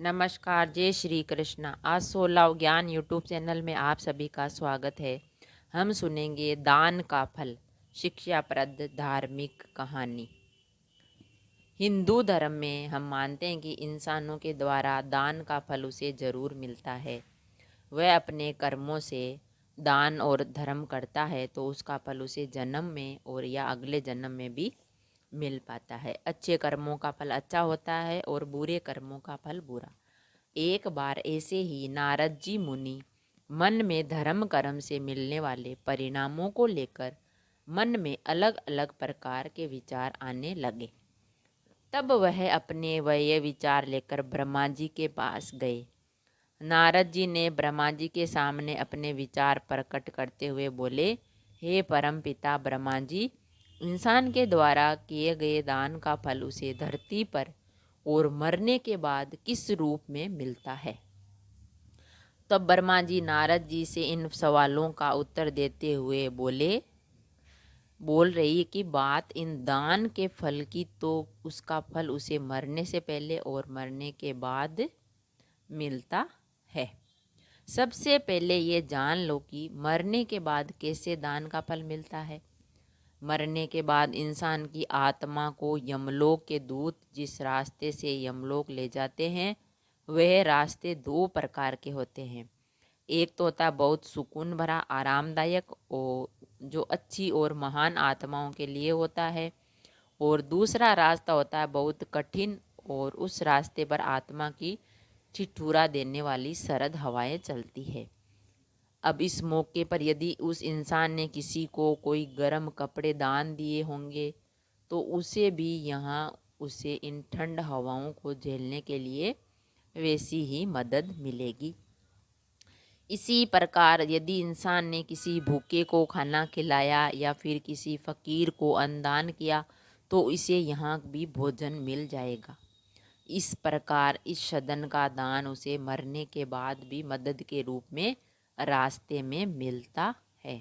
नमस्कार, जय श्री कृष्णा। आज 16 ज्ञान यूट्यूब चैनल में आप सभी का स्वागत है। हम सुनेंगे दान का फल, शिक्षाप्रद धार्मिक कहानी। हिंदू धर्म में हम मानते हैं कि इंसानों के द्वारा दान का फल उसे जरूर मिलता है। वह अपने कर्मों से दान और धर्म करता है तो उसका फल उसे जन्म में और या अगले जन्म में भी मिल पाता है। अच्छे कर्मों का फल अच्छा होता है और बुरे कर्मों का फल बुरा। एक बार ऐसे ही नारद जी मुनि मन में धर्म कर्म से मिलने वाले परिणामों को लेकर मन में अलग अलग प्रकार के विचार आने लगे। तब वह अपने वह विचार लेकर ब्रह्मा जी के पास गए। नारद जी ने ब्रह्मा जी के सामने अपने विचार प्रकट करते हुए बोले, हे परम पिता ब्रह्मा जी, इंसान के द्वारा किए गए दान का फल उसे धरती पर और मरने के बाद किस रूप में मिलता है। तब ब्रह्मा जी नारद जी से इन सवालों का उत्तर देते हुए बोल रही कि बात इन दान के फल की, तो उसका फल उसे मरने से पहले और मरने के बाद मिलता है। सबसे पहले ये जान लो कि मरने के बाद कैसे दान का फल मिलता है। मरने के बाद इंसान की आत्मा को यमलोक के दूत जिस रास्ते से यमलोक ले जाते हैं, वह रास्ते दो प्रकार के होते हैं। एक तो होता है बहुत सुकून भरा आरामदायक और जो अच्छी और महान आत्माओं के लिए होता है, और दूसरा रास्ता होता है बहुत कठिन और उस रास्ते पर आत्मा की ठिठुरा देने वाली सरद हवाएं चलती है। अब इस मौके पर यदि उस इंसान ने किसी को कोई गर्म कपड़े दान दिए होंगे तो उसे भी यहाँ उसे इन ठंड हवाओं को झेलने के लिए वैसी ही मदद मिलेगी। इसी प्रकार यदि इंसान ने किसी भूखे को खाना खिलाया या फिर किसी फकीर को अन्नदान किया तो इसे यहाँ भी भोजन मिल जाएगा। इस प्रकार इस सदन का दान उसे मरने के बाद भी मदद के रूप में रास्ते में मिलता है।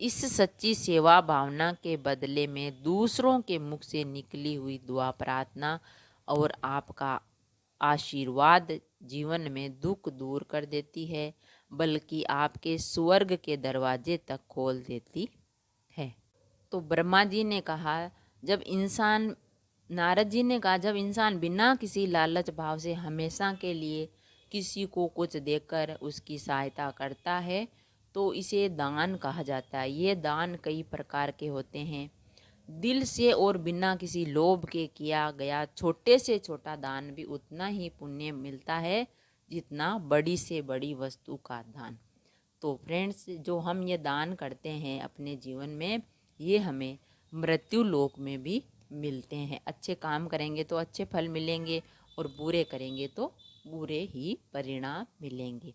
इस सच्ची सेवा भावना के बदले में दूसरों के मुख से निकली हुई दुआ प्रार्थना और आपका आशीर्वाद जीवन में दुख दूर कर देती है, बल्कि आपके स्वर्ग के दरवाजे तक खोल देती है। तो ब्रह्मा जी ने कहा, जब इंसान नारद जी ने कहा, जब इंसान बिना किसी लालच भाव से हमेशा के लिए किसी को कुछ देकर उसकी सहायता करता है तो इसे दान कहा जाता है। ये दान कई प्रकार के होते हैं। दिल से और बिना किसी लोभ के किया गया छोटे से छोटा दान भी उतना ही पुण्य मिलता है जितना बड़ी से बड़ी वस्तु का दान। तो फ्रेंड्स, जो हम ये दान करते हैं अपने जीवन में, ये हमें मृत्यु लोक में भी मिलते हैं। अच्छे काम करेंगे तो अच्छे फल मिलेंगे और बुरे करेंगे तो बुरे ही परिणाम मिलेंगे।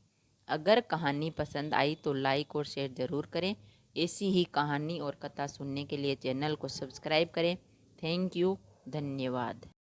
अगर कहानी पसंद आई तो लाइक और शेयर ज़रूर करें। ऐसी ही कहानी और कथा सुनने के लिए चैनल को सब्सक्राइब करें। थैंक यू, धन्यवाद।